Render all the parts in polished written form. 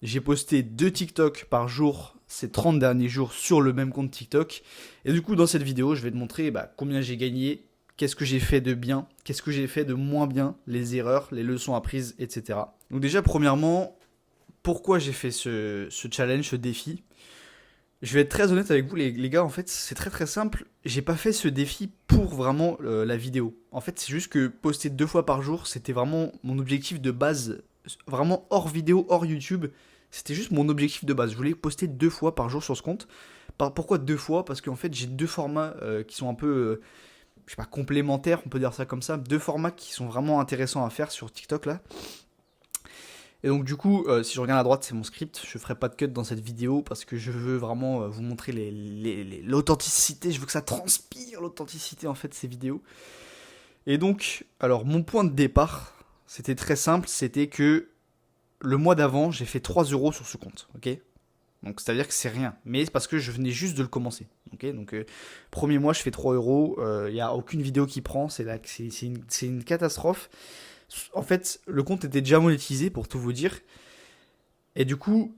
J'ai posté 2 TikTok par jour ces 30 derniers jours sur le même compte TikTok. Et du coup, dans cette vidéo, je vais te montrer combien j'ai gagné, qu'est-ce que j'ai fait de bien, qu'est-ce que j'ai fait de moins bien, les erreurs, les leçons apprises, etc. Donc déjà, premièrement, pourquoi j'ai fait ce challenge, ce défi? Je vais être très honnête avec vous les gars, en fait c'est très très simple, j'ai pas fait ce défi pour vraiment la vidéo. En fait c'est juste que poster 2 fois par jour, c'était vraiment mon objectif de base, vraiment hors vidéo, hors YouTube, c'était juste mon objectif de base. Je voulais poster 2 fois par jour sur ce compte. Pourquoi 2 fois? Parce qu'en fait j'ai 2 formats qui sont un peu, je sais pas, complémentaires, on peut dire ça comme ça, 2 formats qui sont vraiment intéressants à faire sur TikTok là. Et donc du coup, si je regarde à droite, c'est mon script. Je ferai pas de cut dans cette vidéo parce que je veux vraiment vous montrer l'authenticité. Je veux que ça transpire l'authenticité en fait ces vidéos. Et donc, alors mon point de départ, c'était très simple. C'était que le mois d'avant, j'ai fait 3 euros sur ce compte. Ok. Donc c'est à dire que c'est rien. Mais c'est parce que je venais juste de le commencer. Ok. Donc premier mois, je fais 3 euros. Il n'y a aucune vidéo qui prend. C'est une catastrophe. En fait, le compte était déjà monétisé pour tout vous dire. Et du coup,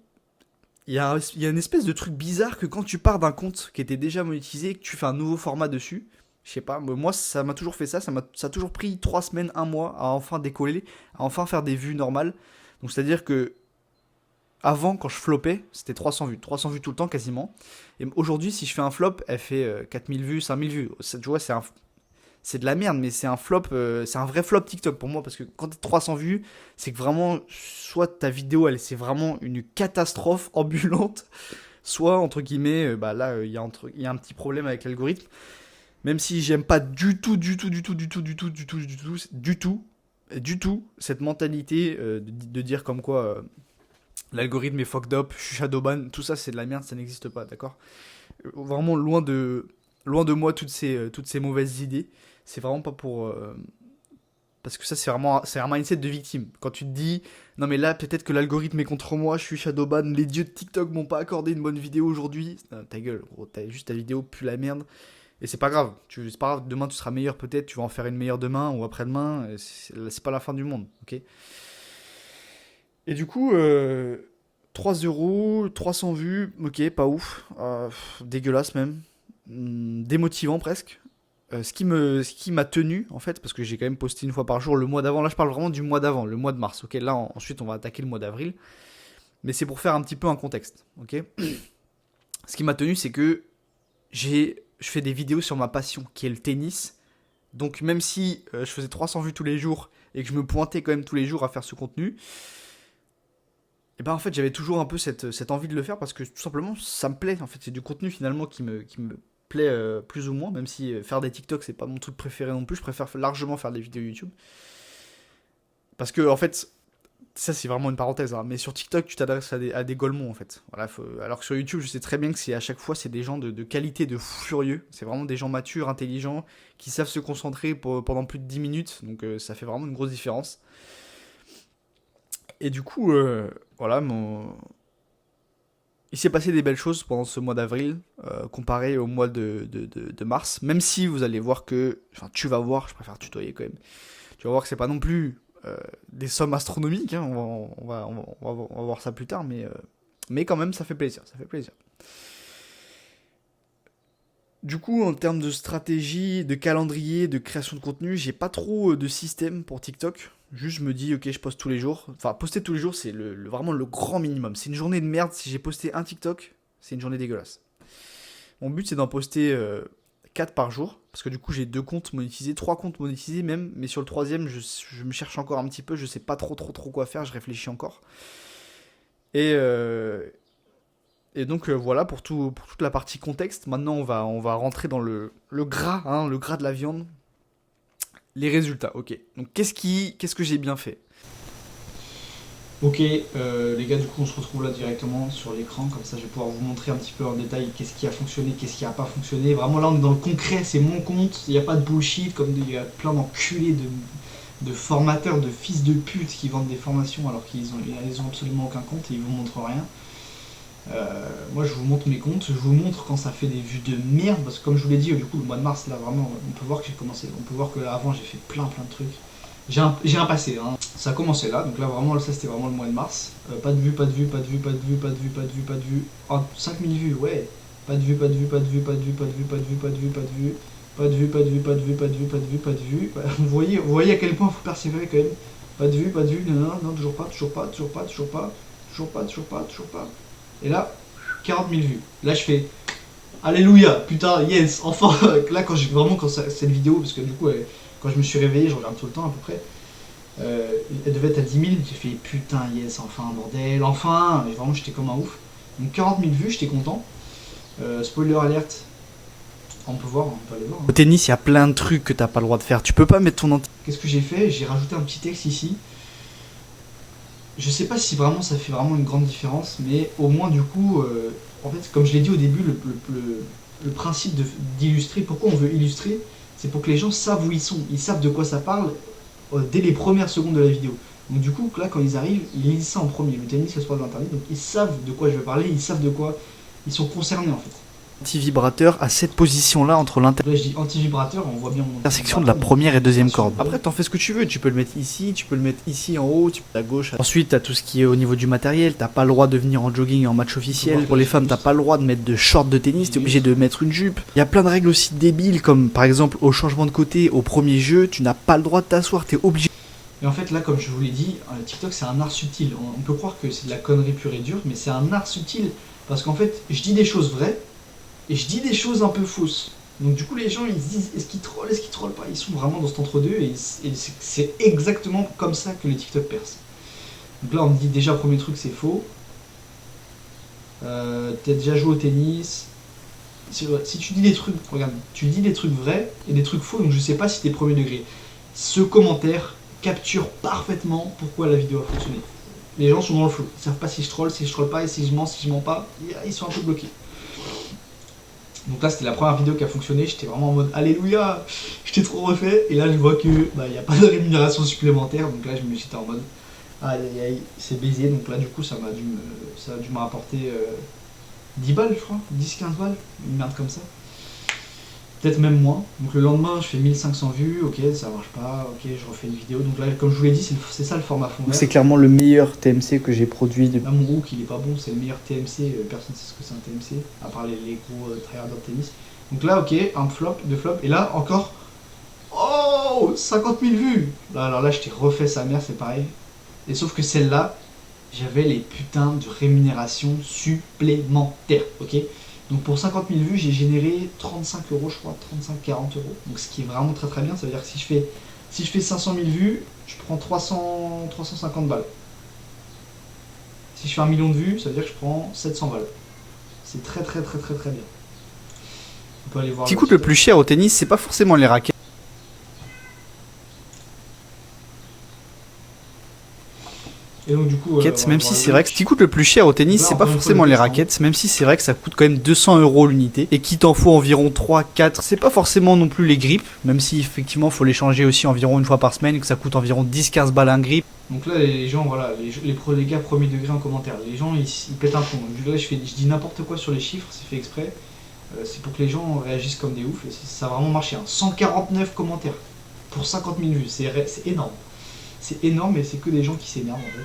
il y a une espèce de truc bizarre que quand tu pars d'un compte qui était déjà monétisé et que tu fais un nouveau format dessus, je sais pas, moi ça m'a toujours fait ça, ça a toujours pris 3 semaines, un mois à enfin décoller, à enfin faire des vues normales. Donc c'est à dire que avant, quand je flopais, c'était 300 vues. 300 vues tout le temps quasiment. Et aujourd'hui, si je fais un flop, elle fait 4000 vues, 5000 vues. Tu vois, c'est de la merde, mais c'est un flop, c'est un vrai flop TikTok pour moi parce que quand t'as 300 vues, c'est que vraiment, soit ta vidéo, c'est vraiment une catastrophe ambulante, soit entre guillemets, là, il y a un petit problème avec l'algorithme. Même si j'aime pas du tout, du tout, du tout, du tout, du tout, du tout, du tout, du tout, du tout cette mentalité de dire comme quoi l'algorithme est fucked up, je suis shadowban, tout ça c'est de la merde, ça n'existe pas, d'accord? Vraiment loin de moi toutes ces mauvaises idées. C'est vraiment pas pour. Parce que ça, c'est un mindset de victime. Quand tu te dis, non mais là, peut-être que l'algorithme est contre moi, je suis shadowban, les dieux de TikTok m'ont pas accordé une bonne vidéo aujourd'hui. Ta gueule, gros, juste ta vidéo pue la merde. Et c'est pas grave, c'est pas grave, demain tu seras meilleur peut-être, tu vas en faire une meilleure demain ou après-demain, c'est pas la fin du monde, ok? Et du coup, 3 euros, 300 vues, ok, pas ouf, dégueulasse même, démotivant presque. Ce qui m'a tenu en fait, parce que j'ai quand même posté 1 fois par jour le mois d'avant. Là, je parle vraiment du mois d'avant, le mois de mars. Ok, là ensuite on va attaquer le mois d'avril, mais c'est pour faire un petit peu un contexte. Ok, ce qui m'a tenu, c'est que je fais des vidéos sur ma passion, qui est le tennis. Donc même si je faisais 300 vues tous les jours et que je me pointais quand même tous les jours à faire ce contenu, et ben en fait j'avais toujours un peu cette envie de le faire parce que tout simplement ça me plaît. En fait, c'est du contenu finalement qui me plaît plus ou moins, même si faire des TikTok c'est pas mon truc préféré non plus. Je préfère largement faire des vidéos YouTube parce que en fait ça c'est vraiment une parenthèse, hein, mais sur TikTok tu t'adresses à des golemons en fait. Voilà, alors que sur YouTube je sais très bien que c'est à chaque fois c'est des gens de qualité de fou furieux. C'est vraiment des gens matures, intelligents, qui savent se concentrer pendant plus de 10 minutes, donc ça fait vraiment une grosse différence. Et du coup, voilà, il s'est passé des belles choses pendant ce mois d'avril, comparé au mois de mars. Même si vous allez voir que, enfin, tu vas voir, je préfère tutoyer quand même. Tu vas voir que c'est pas non plus des sommes astronomiques. Hein, on va voir ça plus tard, mais quand même, ça fait plaisir, ça fait plaisir. Du coup, en termes de stratégie, de calendrier, de création de contenu, j'ai pas trop de système pour TikTok. Juste, je me dis, ok, je poste tous les jours. Enfin, poster tous les jours, c'est vraiment le grand minimum. C'est une journée de merde. Si j'ai posté un TikTok, c'est une journée dégueulasse. Mon but, c'est d'en poster 4 par jour. Parce que du coup, j'ai 2 comptes monétisés, 3 comptes monétisés même. Mais sur le troisième, je me cherche encore un petit peu. Je sais pas trop quoi faire. Je réfléchis encore. Et, donc voilà pour toute la partie contexte. Maintenant, on va rentrer dans le gras, hein, le gras de la viande. Les résultats, ok. Donc qu'est-ce que j'ai bien fait? Ok, les gars, du coup, on se retrouve là directement sur l'écran, comme ça je vais pouvoir vous montrer un petit peu en détail qu'est-ce qui a fonctionné, qu'est-ce qui a pas fonctionné. Vraiment, là, on est dans le concret, c'est mon compte, il n'y a pas de bullshit, comme il y a plein d'enculés de formateurs, de fils de pute qui vendent des formations alors ils ont absolument aucun compte et ils vous montrent rien. Moi, je vous montre mes comptes, je vous montre quand ça fait des vues de merde, parce que comme je vous l'ai dit, du coup, le mois de mars, là, vraiment, on peut voir que j'ai commencé, on peut voir que avant j'ai fait plein de trucs. j'ai un passé, hein. Ça a commencé là, donc là vraiment ça c'était vraiment le mois de mars. Pas de vue, pas de vue, pas de vue, pas de vue, pas de vue, pas de vue, pas de vue. Oh, 5000 vues, ouais. Pas de vue, pas de vue, pas de vue, pas de vue, pas de vue, pas de vue, pas de vue, pas de vue. Pas de vue, pas de vue, pas de vue, pas de vue, pas de vue, pas de vue. Vous voyez à quel point il faut persévérer quand même. Pas de vue, non, non, non, toujours pas, toujours pas, toujours pas, toujours pas, toujours pas, toujours pas, toujours pas. Et là, 40 000 vues. Là je fais alléluia, putain, yes, enfin. Là quand cette vidéo, parce que du coup quand je me suis réveillé, je regarde tout le temps à peu près. Elle devait être à 10 000, j'ai fait putain yes, enfin bordel, enfin, et vraiment j'étais comme un ouf. Donc 40 000 vues, j'étais content. Spoiler alerte, on peut voir, on peut aller voir. Hein. Au tennis, il y a plein de trucs que t'as pas le droit de faire. Tu peux pas mettre ton Qu'est-ce que j'ai fait? J'ai rajouté un petit texte ici. Je sais pas si vraiment ça fait vraiment une grande différence, mais au moins du coup, en fait, comme je l'ai dit au début, le principe d'illustrer, pourquoi on veut illustrer, c'est pour que les gens savent où ils sont, ils savent de quoi ça parle dès les premières secondes de la vidéo. Donc du coup, là, quand ils arrivent, ils lisent ça en premier, le tennis, le sport de l'internet, donc ils savent de quoi je vais parler, ils savent de quoi ils sont concernés en fait. anti-vibrateur à cette position-là entre Là, je dis anti-vibrateur, on voit bien mon l'intersection de la première et deuxième corde. Après, t'en fais ce que tu veux, tu peux le mettre ici, tu peux le mettre ici en haut, tu peux à gauche. Ensuite, t'as tout ce qui est au niveau du matériel. T'as pas le droit de venir en jogging et en match officiel. Pour les femmes, t'as pas le droit de mettre de shorts de tennis. T'es obligé de mettre une jupe. Il y a plein de règles aussi débiles, comme par exemple au changement de côté, au premier jeu, tu n'as pas le droit de t'asseoir. T'es obligé. Et en fait, là, comme je vous l'ai dit, TikTok, c'est un art subtil. On peut croire que c'est de la connerie pure et dure, mais c'est un art subtil. Parce qu'en fait, je dis des choses vraies, et je dis des choses un peu fausses. Donc du coup, les gens, ils se disent, est-ce qu'ils trollent, est-ce qu'ils trollent pas? Ils sont vraiment dans cet entre-deux, et c'est exactement comme ça que les TikTok percent. Donc là, on me dit déjà, premier truc, c'est faux. T'as déjà joué au tennis. Si tu dis des trucs, regarde, tu dis des trucs vrais et des trucs faux, donc je sais pas si t'es premier degré. Ce commentaire capture parfaitement pourquoi la vidéo a fonctionné. Les gens sont dans le flou, ils savent pas si je troll pas, et si je mens pas, ils sont un peu bloqués. Donc là c'était la première vidéo qui a fonctionné, j'étais vraiment en mode alléluia, j'étais trop refait, et là je vois que il n'y a pas de rémunération supplémentaire, donc là j'étais en mode aïe aïe aïe, c'est baisé, donc là du coup ça a dû me rapporter 10 balles je crois, 10-15 balles, une merde comme ça. Peut-être même moins. Donc le lendemain, je fais 1500 vues, ok, ça marche pas, ok, je refais une vidéo. Donc là, comme je vous l'ai dit, c'est ça le format fond vert. C'est clairement le meilleur TMC que j'ai produit depuis. Là, mon hook, il est pas bon, c'est le meilleur TMC, personne ne sait ce que c'est un TMC, à part les gros tryharders de tennis. Donc là, ok, un flop, deux flops, et là, encore, oh, 50 000 vues. Là, alors là, je t'ai refait sa mère, c'est pareil. Et sauf que celle-là, j'avais les putains de rémunération supplémentaires, ok. Donc pour 50 000 vues, j'ai généré 35 euros, je crois, 35-40 euros. Donc ce qui est vraiment très très bien, ça veut dire que si je fais 500 000 vues, je prends 350 balles. Si je fais 1 million de vues, ça veut dire que je prends 700 balles. C'est très très très très très bien. On peut aller voir. Ce qui coûte le plus cher au tennis, c'est pas forcément les raquettes. Et donc, du coup, Même si c'est vrai que ce qui coûte le plus cher au tennis, c'est pas forcément les raquettes, même si c'est vrai que ça coûte quand même 200 euros l'unité, et qu'il t'en faut environ 3-4, c'est pas forcément non plus les grippes, même si effectivement il faut les changer aussi environ une fois par semaine, et que ça coûte environ 10-15 balles un grip. Donc là, les gens, voilà, les gars premier degré en commentaire, les gens ils pètent un plomb. Là, je dis n'importe quoi sur les chiffres, c'est fait exprès, c'est pour que les gens réagissent comme des oufs, et ça a vraiment marché. Hein. 149 commentaires pour 50 000 vues, c'est énorme. C'est énorme, et c'est que des gens qui s'énervent en fait.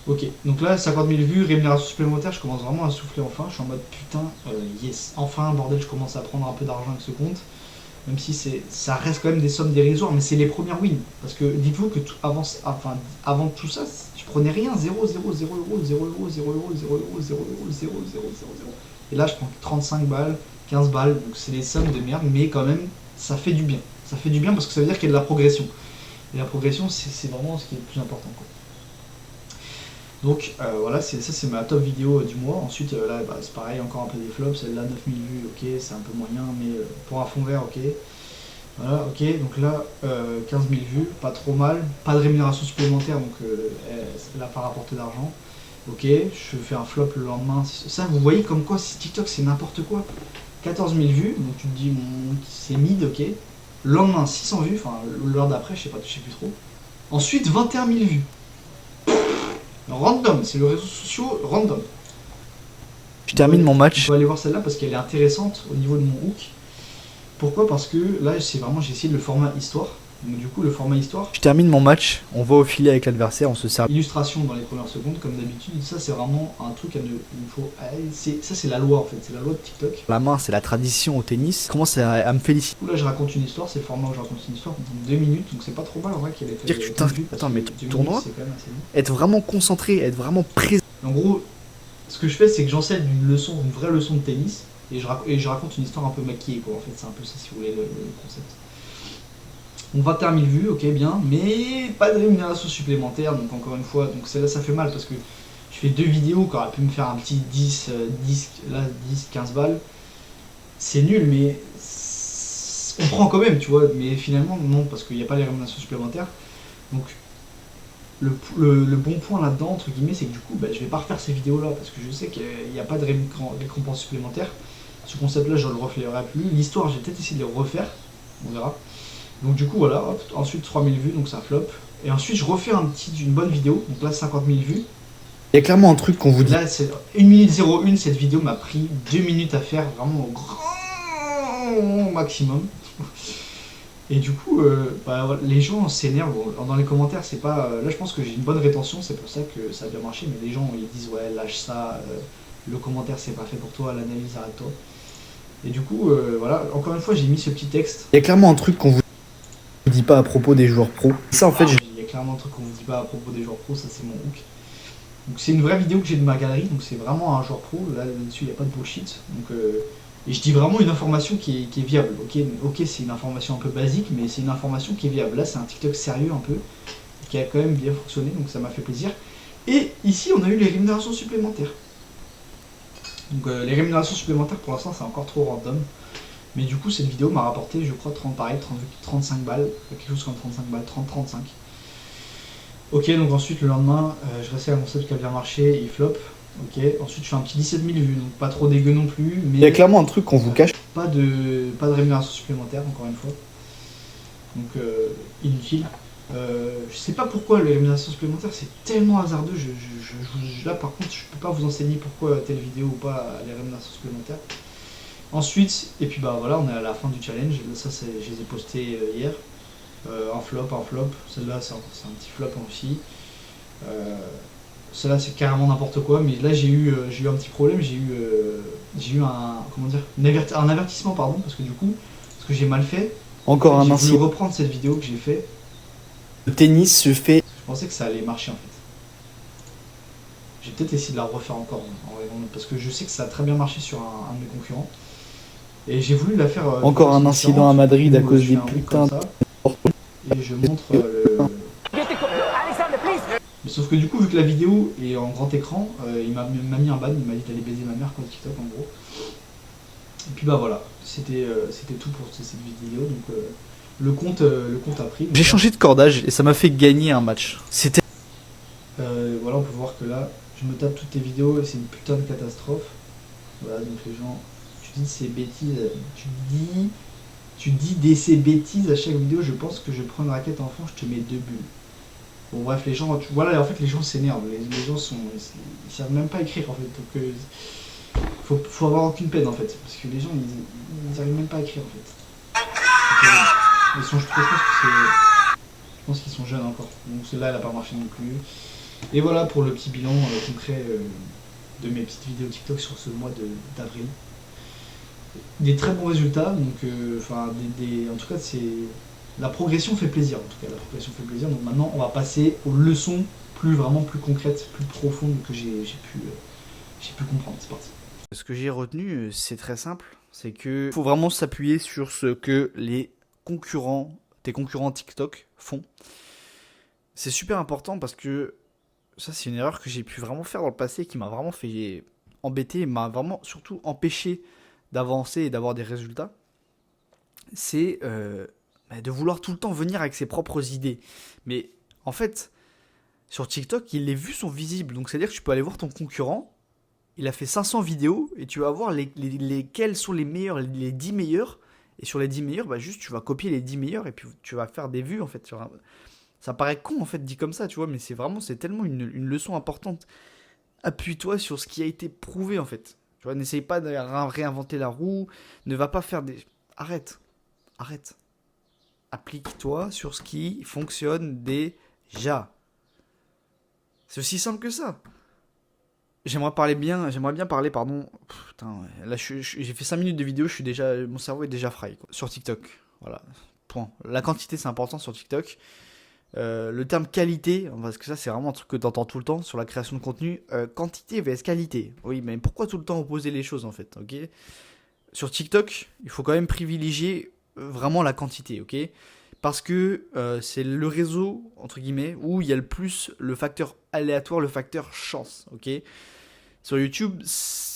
Ok, donc là, 50 000 vues, rémunération supplémentaire, je commence vraiment à souffler enfin. Je suis en mode putain, yes, enfin, bordel, je commence à prendre un peu d'argent avec ce compte. Même si ça reste quand même des sommes dérisoires, mais c'est les premières wins. Parce que dites-vous que avant tout ça, je prenais rien, 0, 0, 0 euros, 0 euros, 0 euros, 0 euros, 0 euros, 0, 0, 0, 0. Et là, je prends 35 balles, 15 balles, donc c'est des sommes de merde, mais quand même, ça fait du bien. Ça fait du bien parce que ça veut dire qu'il y a de la progression. Et la progression, c'est vraiment ce qui est le plus important, quoi. Donc voilà, ça c'est ma top vidéo du mois. Ensuite là c'est pareil, encore un peu des flops, celle-là 9000 vues, ok, c'est un peu moyen, mais pour un fond vert, ok. Voilà, ok, donc là 15 000 vues, pas trop mal, pas de rémunération supplémentaire, donc elle n'a pas rapporté d'argent. Ok, je fais un flop le lendemain. Ça, vous voyez comme quoi TikTok c'est n'importe quoi. 14 000 vues, donc tu te dis c'est mid, ok. Le lendemain 600 vues, enfin l'heure d'après, je sais plus trop. Ensuite 21 000 vues. Random, c'est le réseau social random. Je termine mon match. On peut aller voir celle-là parce qu'elle est intéressante au niveau de mon hook. Pourquoi? Parce que là, c'est vraiment, j'ai essayé le format histoire. Donc du coup, le format histoire. Je termine mon match, on va au filet avec l'adversaire, on se sert. Illustration dans les premières secondes, comme d'habitude. Ça, c'est vraiment un truc à ne. Il faut. Ça, c'est la loi en fait. C'est la loi de TikTok. La main, c'est la tradition au tennis. Commence à me féliciter. Du coup, là, je raconte une histoire. C'est le format où je raconte une histoire. Donc 2 minutes. Donc c'est pas trop mal en vrai qu'elle ait fait. Dire que tu t'inscris. Attends, mais ton tournoi, c'est quand même assez bon. être vraiment concentré, être vraiment présent. En gros, ce que je fais, c'est que j'enseigne une leçon, une vraie leçon de tennis. Et je raconte une histoire un peu maquillée, quoi. En fait, c'est un peu ça, si vous voulez, le concept. On 21 000 vues, ok, bien, mais pas de rémunération supplémentaire, donc encore une fois, donc là ça fait mal parce que je fais 2 vidéos qui auraient pu me faire un petit 10, 15 balles. C'est nul, mais on prend quand même, tu vois, mais finalement non, parce qu'il n'y a pas les rémunérations supplémentaires. Donc le bon point là-dedans, entre guillemets, c'est que du coup, je vais pas refaire ces vidéos-là parce que je sais qu'il n'y a pas de récompense supplémentaire. Ce concept-là, je ne le referai plus. L'histoire, j'ai peut-être essayé de le refaire, on verra. Donc du coup voilà, hop, ensuite 3000 vues, donc ça flop. Et ensuite je refais une bonne vidéo, donc là 50 000 vues. Il y a clairement un truc qu'on vous dit. Là c'est 1 minute 01, cette vidéo m'a pris 2 minutes à faire, vraiment au grand maximum. Et du coup, les gens s'énervent, dans les commentaires c'est pas... là je pense que j'ai une bonne rétention, c'est pour ça que ça a bien marché, mais les gens ils disent ouais lâche ça, le commentaire c'est pas fait pour toi, l'analyse arrête-toi. Et du coup, voilà, encore une fois j'ai mis ce petit texte. Il y a clairement un truc qu'on vous dit pas à propos des joueurs pro. Ça en fait, il y a clairement un truc qu'on vous dit pas à propos des joueurs pro, ça c'est mon hook. Donc c'est une vraie vidéo que j'ai de ma galerie, donc c'est vraiment un joueur pro, là-dessus il n'y a pas de bullshit. Donc, et je dis vraiment une information qui est viable. Ok, c'est une information un peu basique, mais c'est une information qui est viable. Là c'est un TikTok sérieux un peu, qui a quand même bien fonctionné, donc ça m'a fait plaisir. Et ici on a eu les rémunérations supplémentaires. Donc les rémunérations supplémentaires pour l'instant c'est encore trop random. Mais du coup, cette vidéo m'a rapporté, je crois, 35 balles, quelque chose comme 35 balles, 30-35. Ok, donc ensuite, le lendemain, je restais à mon concept qui a bien marché, il flop. Ok, ensuite, je fais un petit 17 000 vues, donc pas trop dégueu non plus. Mais il y a clairement un truc qu'on vous cache. Pas de rémunération supplémentaire, encore une fois. Donc, inutile. Je sais pas pourquoi les rémunérations supplémentaires, c'est tellement hasardeux. Là, par contre, je peux pas vous enseigner pourquoi telle vidéo ou pas les rémunérations supplémentaires. Ensuite, et puis voilà, on est à la fin du challenge. Ça, je les ai postés hier. Un flop. Celle-là, c'est un petit flop aussi. Celle-là, c'est carrément n'importe quoi. Mais là, j'ai eu un petit problème. J'ai eu un avertissement, pardon, parce que du coup, ce que j'ai mal fait. Encore un incident. J'ai voulu incident. reprendre cette vidéo que j'ai fait. Le tennis se fait. Je pensais que ça allait marcher en fait. J'ai peut-être essayé de la refaire encore, parce que je sais que ça a très bien marché sur un de mes concurrents. Et j'ai voulu la faire. Encore un incident à Madrid à cause des putains. Et je montre Mais sauf que du coup, vu que la vidéo est en grand écran, il m'a mis un ban, il m'a dit d'aller baiser ma mère quoi, TikTok en gros. Et puis voilà, c'était tout pour cette vidéo. Donc le compte a pris. J'ai changé de cordage et ça m'a fait gagner un match. C'était. Voilà, on peut voir que là, je me tape toutes les vidéos et c'est une putain de catastrophe. Voilà, donc les gens, tu dis ces bêtises, tu dis ces bêtises à chaque vidéo. Je pense que je prends une raquette en fond, je te mets 2 bulles. Bon bref, les gens, voilà, en fait les gens s'énervent, les gens ils savent même pas écrire en fait, donc faut avoir aucune peine en fait, parce que les gens ils arrivent même pas à écrire en fait. Donc, je pense qu'ils sont jeunes encore, donc celle-là elle a pas marché non plus. Et voilà pour le petit bilan concret de mes petites vidéos TikTok sur ce mois d'avril. Des très bons résultats, donc en tout cas la progression fait plaisir, donc maintenant on va passer aux leçons vraiment plus concrètes, plus profondes que j'ai pu comprendre. C'est parti. Ce que j'ai retenu, c'est très simple, c'est que faut vraiment s'appuyer sur ce que tes concurrents TikTok font. C'est super important parce que ça c'est une erreur que j'ai pu vraiment faire dans le passé qui m'a vraiment fait embêter, m'a vraiment surtout empêché d'avancer et d'avoir des résultats. C'est de vouloir tout le temps venir avec ses propres idées. Mais en fait, sur TikTok, les vues sont visibles. Donc c'est-à-dire que tu peux aller voir ton concurrent, il a fait 500 vidéos, et tu vas voir lesquelles sont les meilleures, les 10 meilleures. Et sur les 10 meilleures, juste tu vas copier les 10 meilleures, et puis tu vas faire des vues en fait. Ça paraît con en fait dit comme ça, tu vois, mais c'est tellement une leçon importante. Appuie-toi sur ce qui a été prouvé en fait. Tu vois, n'essaye pas de réinventer la roue. Ne va pas faire des... Arrête. Applique-toi sur ce qui fonctionne déjà. C'est aussi simple que ça. J'aimerais bien parler, pardon. Putain, là j'ai fait 5 minutes de vidéo, mon cerveau est déjà fry, quoi. Sur TikTok. Voilà. Point. La quantité, c'est important sur TikTok. Le terme qualité, parce que ça c'est vraiment un truc que tu entends tout le temps sur la création de contenu. Quantité vs qualité. Oui, mais pourquoi tout le temps opposer les choses en fait, ok? Sur TikTok, il faut quand même privilégier vraiment la quantité, ok? Parce que c'est le réseau, entre guillemets, où il y a le plus le facteur aléatoire, le facteur chance, ok? Sur YouTube,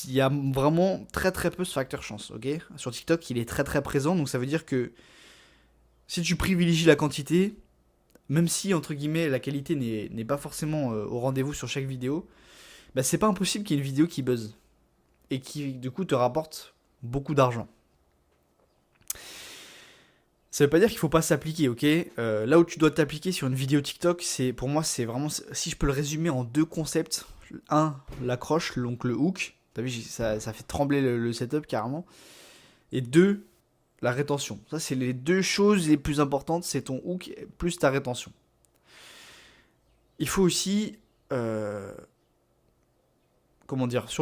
il y a vraiment très très peu ce facteur chance, ok? Sur TikTok, il est très très présent, donc ça veut dire que si tu privilégies la quantité, même si, entre guillemets, la qualité n'est pas forcément au rendez-vous sur chaque vidéo, bah, c'est pas impossible qu'il y ait une vidéo qui buzz et qui, du coup, te rapporte beaucoup d'argent. Ça veut pas dire qu'il faut pas s'appliquer, ok? Là où tu dois t'appliquer sur une vidéo TikTok, pour moi, c'est vraiment, si je peux le résumer en 2 concepts. Un, l'accroche, donc le hook. T'as vu, ça fait trembler le setup carrément. Et 2, la rétention. Ça, c'est les 2 choses les plus importantes, c'est ton hook plus ta rétention. Il faut aussi, sur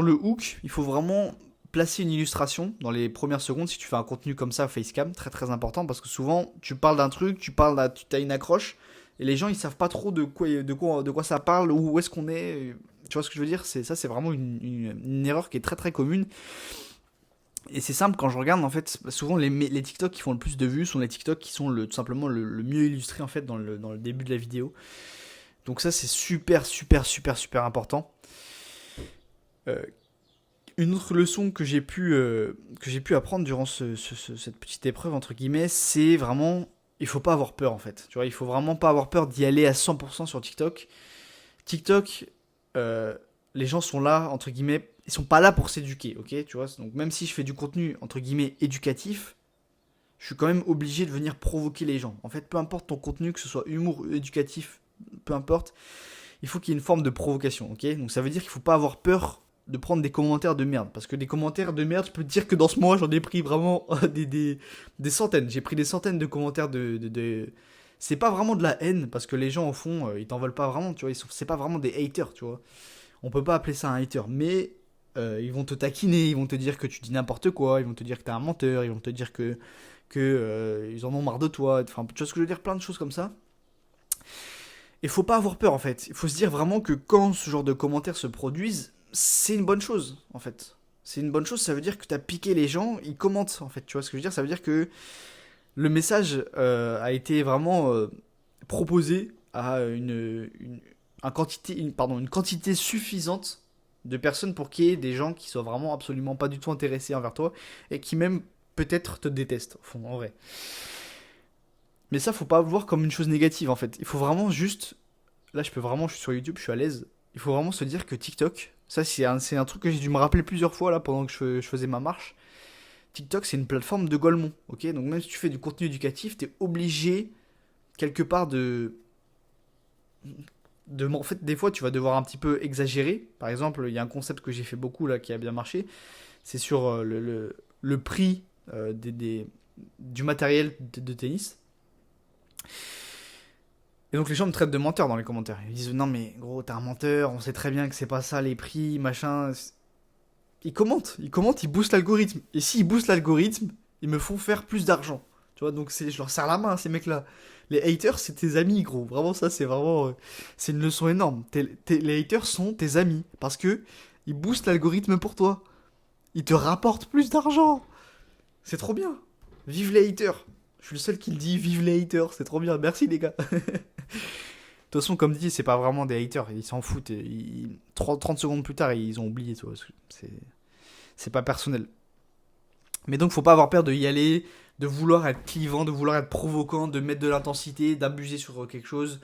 le hook, il faut vraiment placer une illustration dans les premières secondes si tu fais un contenu comme ça, facecam, très très important, parce que souvent, tu parles d'un truc, tu as une accroche, et les gens, ils savent pas trop de quoi ça parle, où est-ce qu'on est. Tu vois ce que je veux dire? C'est vraiment une erreur qui est très très commune. Et c'est simple, quand je regarde, en fait, souvent les TikTok qui font le plus de vues sont les TikTok qui sont tout simplement le mieux illustrés, en fait, dans le début de la vidéo. Donc ça, c'est super important. Une autre leçon que j'ai pu apprendre durant cette petite épreuve, entre guillemets, c'est vraiment, il faut pas avoir peur, en fait. Tu vois, il faut vraiment pas avoir peur d'y aller à 100% sur TikTok. TikTok, les gens sont là, entre guillemets, ils sont pas là pour s'éduquer, ok, tu vois. Donc même si je fais du contenu, entre guillemets, éducatif, je suis quand même obligé de venir provoquer les gens. En fait, peu importe ton contenu, que ce soit humour ou éducatif, peu importe, il faut qu'il y ait une forme de provocation, ok. Donc ça veut dire qu'il faut pas avoir peur de prendre des commentaires de merde. Parce que des commentaires de merde, je peux te dire que dans ce mois, j'en ai pris vraiment des centaines. J'ai pris des centaines de commentaires C'est pas vraiment de la haine, parce que les gens, au fond, ils t'en veulent pas vraiment, tu vois. C'est pas vraiment des haters, tu vois. On peut pas appeler ça un hater, mais ils vont te taquiner, ils vont te dire que tu dis n'importe quoi, ils vont te dire que t'es un menteur, ils vont te dire que ils en ont marre de toi. Enfin, tu vois ce que je veux dire, plein de choses comme ça. Et faut pas avoir peur, en fait. Il faut se dire vraiment que quand ce genre de commentaires se produisent, c'est une bonne chose, en fait. C'est une bonne chose, ça veut dire que t'as piqué les gens, ils commentent, en fait. Tu vois ce que je veux dire? Ça veut dire que le message a été vraiment proposé à une quantité suffisante de personnes pour qu'il y ait des gens qui soient vraiment absolument pas du tout intéressés envers toi et qui même peut-être te détestent, au fond, en vrai. Mais ça, faut pas le voir comme une chose négative, en fait. Il faut vraiment juste... Là, je suis sur YouTube, je suis à l'aise. Il faut vraiment se dire que TikTok, ça c'est un truc que j'ai dû me rappeler plusieurs fois là pendant que je faisais ma marche. TikTok, c'est une plateforme de Golemont, ok? Donc même si tu fais du contenu éducatif, t'es obligé quelque part en fait, des fois, tu vas devoir un petit peu exagérer. Par exemple, il y a un concept que j'ai fait beaucoup là qui a bien marché. C'est sur le prix du matériel de tennis. Et donc les gens me traitent de menteur dans les commentaires. Ils disent non mais gros, t'es un menteur, on sait très bien que c'est pas ça les prix, machin. Ils commentent, ils boostent l'algorithme. Et s'ils boostent l'algorithme, ils me font faire plus d'argent. Tu vois, donc je leur serre la main, ces mecs-là. Les haters, c'est tes amis, gros. Vraiment, ça, c'est vraiment... c'est une leçon énorme. Les haters sont tes amis. Parce que ils boostent l'algorithme pour toi. Ils te rapportent plus d'argent. C'est trop bien. Vive les haters. Je suis le seul qui le dit, vive les haters. C'est trop bien. Merci, les gars. De toute façon, comme dit, c'est pas vraiment des haters. Ils s'en foutent. 30 secondes plus tard, ils ont oublié. Tu vois. C'est pas personnel. Mais donc, faut pas avoir peur de y aller, de vouloir être clivant, de vouloir être provoquant, de mettre de l'intensité, d'abuser sur quelque chose.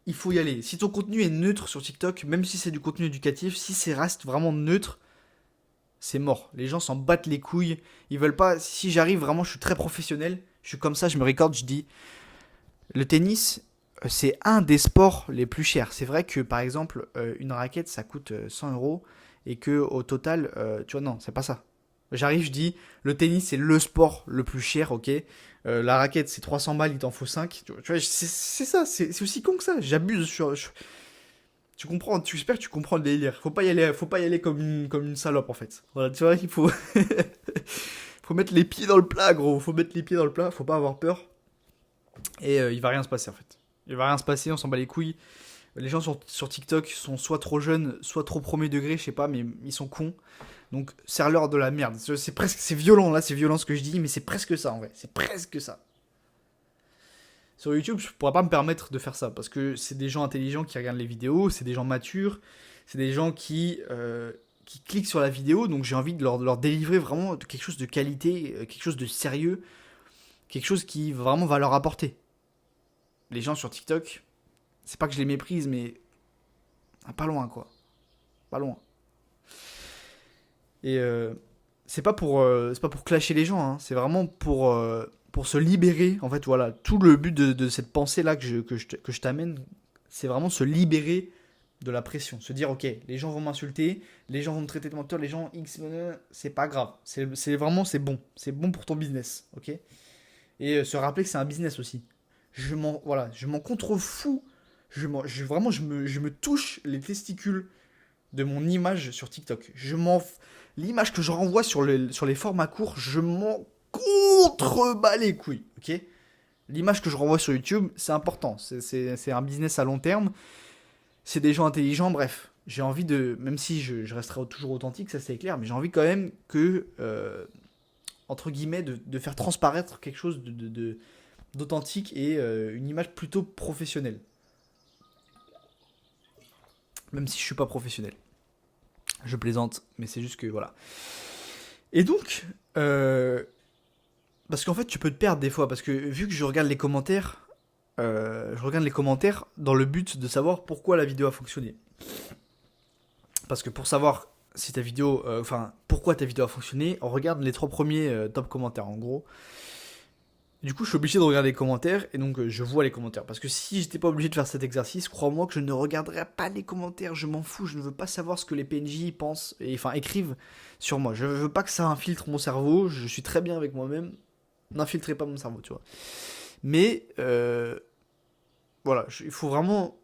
Il faut y aller. Si ton contenu est neutre sur TikTok, même si c'est du contenu éducatif, si c'est reste vraiment neutre, c'est mort. Les gens s'en battent les couilles. Ils veulent pas. Si j'arrive vraiment, je suis très professionnel. Je suis comme ça, je me recorde, je dis. Le tennis, c'est un des sports les plus chers. C'est vrai que par exemple, une raquette, ça coûte 100 euros. et que au total, tu vois, non, c'est pas ça. J'arrive, je dis, le tennis c'est le sport le plus cher, ok. La raquette c'est 300 balles, il t'en faut 5. Tu vois, c'est ça, c'est aussi con que ça. J'abuse tu comprends, j'espère que tu comprends le délire. Faut pas y aller comme une salope en fait. Voilà, tu vois, il faut, faut mettre les pieds dans le plat, gros. Faut mettre les pieds dans le plat, faut pas avoir peur. Et il va rien se passer en fait. Il va rien se passer, on s'en bat les couilles. Les gens sur TikTok sont soit trop jeunes, soit trop premier degré, je sais pas, mais ils sont cons. Donc, serre-leur de la merde. C'est violent là, c'est violent ce que je dis, mais c'est presque ça en vrai. C'est presque ça. Sur YouTube, je pourrais pas me permettre de faire ça parce que c'est des gens intelligents qui regardent les vidéos, c'est des gens matures, c'est des gens qui cliquent sur la vidéo, donc j'ai envie de leur délivrer vraiment quelque chose de qualité, quelque chose de sérieux, quelque chose qui vraiment va leur apporter. Les gens sur TikTok, c'est pas que je les méprise, mais pas loin quoi. Pas loin. Et c'est pas pour clasher les gens, hein. C'est vraiment pour se libérer. En fait, voilà, tout le but de cette pensée-là que je t'amène, c'est vraiment se libérer de la pression. Se dire, ok, les gens vont m'insulter, les gens vont me traiter de menteur, les gens X, c'est pas grave. C'est vraiment, c'est bon. C'est bon pour ton business, ok. Et se rappeler que c'est un business aussi. Je m'en contrefous. Vraiment, je me touche les testicules de mon image sur TikTok. L'image que je renvoie sur les formats courts, je m'en contrebats les couilles, ok. L'image que je renvoie sur YouTube, c'est important. C'est un business à long terme. C'est des gens intelligents, bref. J'ai envie de, même si je resterai toujours authentique, ça c'est clair, mais j'ai envie quand même que, entre guillemets, de faire transparaître quelque chose d'authentique et une image plutôt professionnelle. Même si je suis pas professionnel. Je plaisante, mais c'est juste que voilà. Et donc, parce qu'en fait, tu peux te perdre des fois, parce que vu que je regarde les commentaires dans le but de savoir pourquoi la vidéo a fonctionné. Parce que pour savoir si ta vidéo, pourquoi ta vidéo a fonctionné, on regarde les 3 premiers top commentaires en gros. Du coup, je suis obligé de regarder les commentaires et donc je vois les commentaires. Parce que si j'étais pas obligé de faire cet exercice, crois-moi que je ne regarderais pas les commentaires. Je m'en fous, je ne veux pas savoir ce que les PNJ pensent et écrivent sur moi. Je veux pas que ça infiltre mon cerveau. Je suis très bien avec moi-même. N'infiltrez pas mon cerveau, tu vois. Mais voilà, il faut vraiment.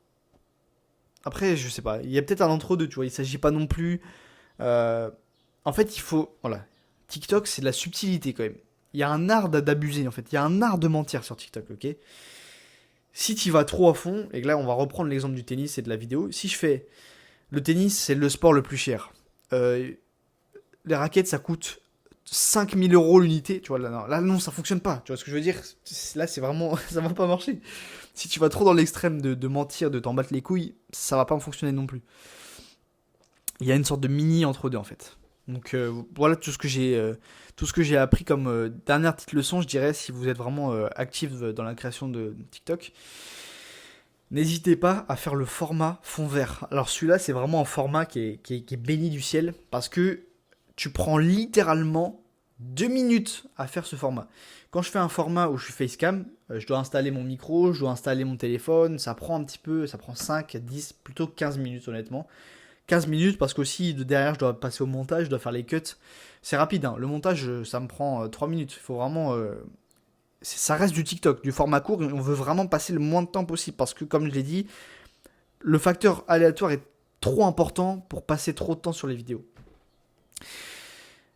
Après, je sais pas. Il y a peut-être un entre-deux, tu vois. Il s'agit pas non plus. En fait, il faut. Voilà. TikTok, c'est de la subtilité quand même. Il y a un art d'abuser en fait. Il y a un art de mentir sur TikTok, ok. Si tu vas trop à fond, et que là on va reprendre l'exemple du tennis et de la vidéo, si je fais le tennis c'est le sport le plus cher, les raquettes ça coûte 5000 euros l'unité, tu vois, là non ça fonctionne pas, tu vois ce que je veux dire, là c'est vraiment, ça va pas marcher. Si tu vas trop dans l'extrême de mentir, de t'en battre les couilles, ça va pas fonctionner non plus. Il y a une sorte de mini entre deux en fait. Donc voilà tout ce que j'ai appris comme dernière petite leçon, je dirais, si vous êtes vraiment actif dans la création de TikTok. N'hésitez pas à faire le format fond vert. Alors celui-là, c'est vraiment un format qui est béni du ciel parce que tu prends littéralement 2 minutes à faire ce format. Quand je fais un format où je suis facecam, je dois installer mon micro, je dois installer mon téléphone, ça prend un petit peu, ça prend 5, 10, plutôt 15 minutes honnêtement. 15 minutes parce qu'aussi de derrière je dois passer au montage, je dois faire les cuts. C'est rapide, hein. Le montage ça me prend 3 minutes. Il faut vraiment. Ça reste du TikTok, du format court. On veut vraiment passer le moins de temps possible parce que, comme je l'ai dit, le facteur aléatoire est trop important pour passer trop de temps sur les vidéos.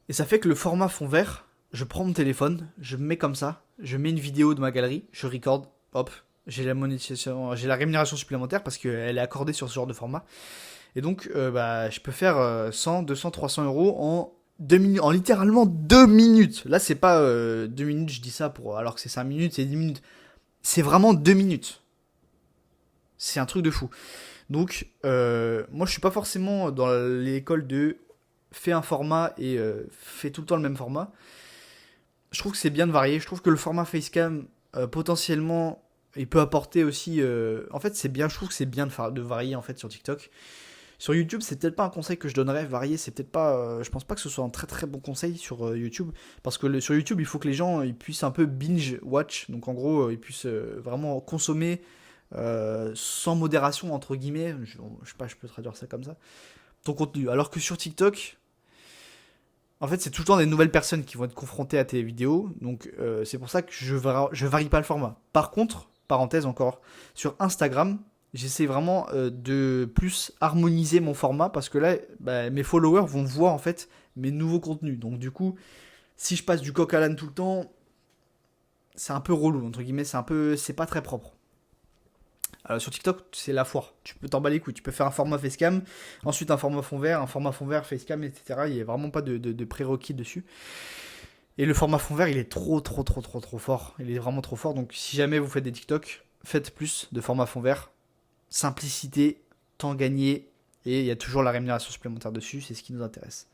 Et ça fait que le format fond vert, je prends mon téléphone, je me mets comme ça, je mets une vidéo de ma galerie, je record, hop, j'ai la monétisation, j'ai la rémunération supplémentaire parce qu'elle est accordée sur ce genre de format. Et donc, je peux faire 100, 200, 300 euros en littéralement 2 minutes. Là, c'est pas 2 minutes, je dis ça alors que c'est 5 minutes, c'est 10 minutes. C'est vraiment 2 minutes. C'est un truc de fou. Donc, moi, je suis pas forcément dans l'école de fais un format et fais tout le temps le même format. Je trouve que c'est bien de varier. Je trouve que le format facecam, potentiellement, il peut apporter aussi. En fait, c'est bien. Je trouve que c'est bien de varier en fait sur TikTok. Sur YouTube, c'est peut-être pas un conseil que je donnerais. Varier, c'est peut-être pas. Je pense pas que ce soit un très très bon conseil sur YouTube, parce que sur YouTube, il faut que les gens ils puissent un peu binge watch. Donc en gros, ils puissent vraiment consommer sans modération entre guillemets. Je sais pas, je peux traduire ça comme ça. ton contenu. Alors que sur TikTok, en fait, c'est tout le temps des nouvelles personnes qui vont être confrontées à tes vidéos. Donc, c'est pour ça que je varie pas le format. Par contre, parenthèse encore, sur Instagram, j'essaie vraiment de plus harmoniser mon format parce que là, bah, mes followers vont voir en fait mes nouveaux contenus. Donc, du coup, si je passe du coq à l'âne tout le temps, c'est un peu relou, entre guillemets, c'est pas très propre. Alors sur TikTok, c'est la foire. Tu peux t'emballer les couilles. Tu peux faire un format facecam, ensuite un format fond vert facecam, etc. Il n'y a vraiment pas de prérequis dessus. Et le format fond vert, il est trop fort. Il est vraiment trop fort. Donc si jamais vous faites des TikTok, faites plus de format fond vert. Simplicité, temps gagné, et il y a toujours la rémunération supplémentaire dessus. C'est ce qui nous intéresse.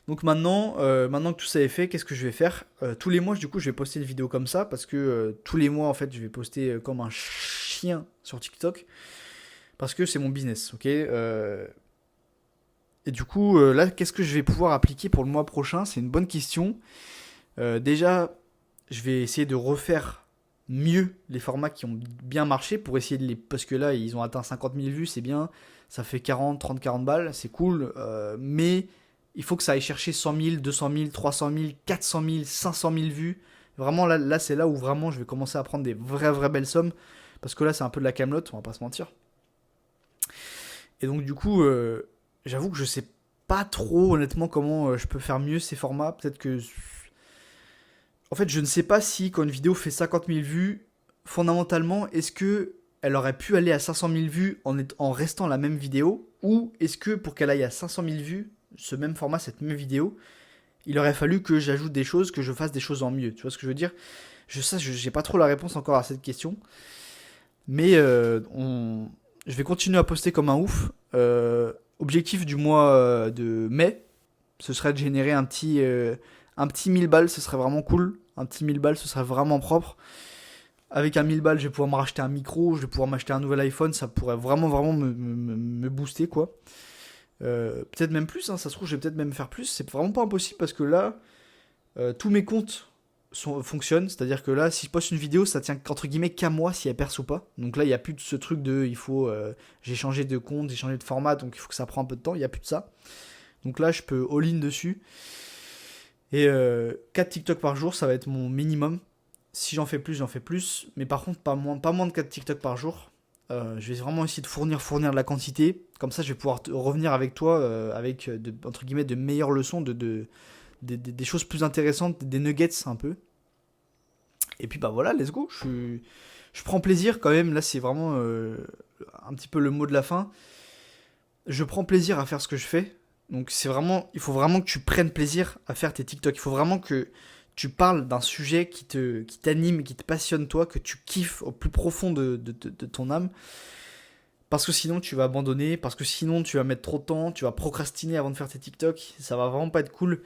Donc maintenant que tout ça est fait, qu'est-ce que je vais faire? Tous les mois, du coup, je vais poster une vidéo comme ça parce que tous les mois, en fait, je vais poster comme un chien sur TikTok parce que c'est mon business, ok? Et du coup, là, qu'est-ce que je vais pouvoir appliquer pour le mois prochain? C'est une bonne question. Déjà, je vais essayer de refaire mieux les formats qui ont bien marché pour essayer de les... Parce que là, ils ont atteint 50 000 vues, c'est bien. Ça fait 40 balles, c'est cool. Mais... il faut que ça aille chercher 100 000, 200 000, 300 000, 400 000, 500 000 vues. Vraiment, là c'est là où vraiment je vais commencer à prendre des vraies belles sommes. Parce que là, c'est un peu de la camelote, on va pas se mentir. Et donc, du coup, j'avoue que je sais pas trop, honnêtement, comment je peux faire mieux ces formats. Peut-être que... En fait, je ne sais pas si, quand une vidéo fait 50 000 vues, fondamentalement, est-ce que elle aurait pu aller à 500 000 vues en restant la même vidéo? Ou est-ce que pour qu'elle aille à 500 000 vues, ce même format, cette même vidéo, il aurait fallu que j'ajoute des choses, que je fasse des choses en mieux. Tu vois ce que je veux dire? J'ai pas trop la réponse encore à cette question. Mais je vais continuer à poster comme un ouf. Objectif du mois de mai, ce serait de générer un petit 1000 balles, ce serait vraiment cool. Un petit 1000 balles, ce serait vraiment propre. Avec un 1000 balles, je vais pouvoir me racheter un micro, je vais pouvoir m'acheter un nouvel iPhone, ça pourrait vraiment me booster, quoi. Peut-être même plus, hein, ça se trouve, je vais peut-être même faire plus. C'est vraiment pas impossible parce que là, tous mes comptes fonctionnent. C'est-à-dire que là, si je poste une vidéo, ça tient entre guillemets qu'à moi si elle perce ou pas. Donc là, il n'y a plus de ce truc de il faut. J'ai changé de compte, j'ai changé de format, donc il faut que ça prend un peu de temps. Il n'y a plus de ça. Donc là, je peux all-in dessus. Et 4 TikTok par jour, ça va être mon minimum. Si j'en fais plus, j'en fais plus. Mais par contre, pas moins de 4 TikTok par jour. Je vais vraiment essayer de fournir de la quantité. Comme ça, je vais pouvoir revenir avec toi avec, entre guillemets, de meilleures leçons, des choses plus intéressantes, des nuggets un peu. Et puis, bah voilà, let's go. Je prends plaisir quand même. Là, c'est vraiment un petit peu le mot de la fin. Je prends plaisir à faire ce que je fais. Donc, il faut vraiment que tu prennes plaisir à faire tes TikTok. Il faut vraiment que tu parles d'un sujet qui t'anime, qui te passionne toi, que tu kiffes au plus profond de ton âme. Parce que sinon tu vas abandonner, parce que sinon tu vas mettre trop de temps, tu vas procrastiner avant de faire tes TikTok, ça va vraiment pas être cool.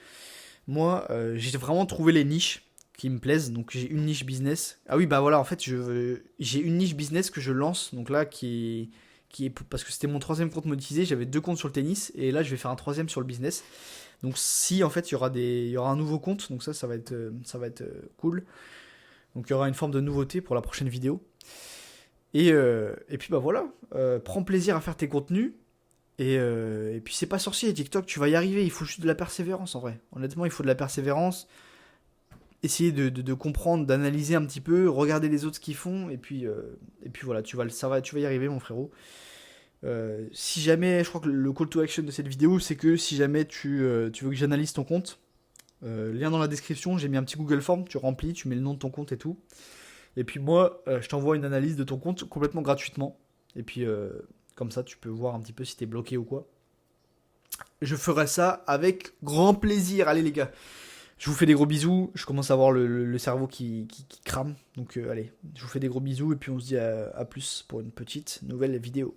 Moi, j'ai vraiment trouvé les niches qui me plaisent, donc j'ai une niche business. Ah oui, bah voilà, en fait, j'ai une niche business que je lance, donc là, qui est parce que c'était mon troisième compte monétisé, j'avais 2 comptes sur le tennis, et là, je vais faire un troisième sur le business. Donc si en fait il y aura un nouveau compte, donc ça va être cool. Donc il y aura une forme de nouveauté pour la prochaine vidéo. Et puis bah voilà, prends plaisir à faire tes contenus. Et puis c'est pas sorcier TikTok, tu vas y arriver, il faut juste de la persévérance en vrai. Honnêtement, il faut de la persévérance. Essayer de comprendre, d'analyser un petit peu, regarder les autres ce qu'ils font, et puis voilà, tu vas y arriver mon frérot. Si jamais, je crois que le call to action de cette vidéo, c'est que si jamais tu veux que j'analyse ton compte, lien dans la description, j'ai mis un petit Google Form, tu remplis, tu mets le nom de ton compte et tout. Et puis moi, je t'envoie une analyse de ton compte complètement gratuitement. Et puis comme ça, tu peux voir un petit peu si t'es bloqué ou quoi. Je ferai ça avec grand plaisir. Allez les gars, je vous fais des gros bisous. Je commence à avoir le cerveau qui crame. Donc allez, je vous fais des gros bisous et puis on se dit à plus pour une petite nouvelle vidéo.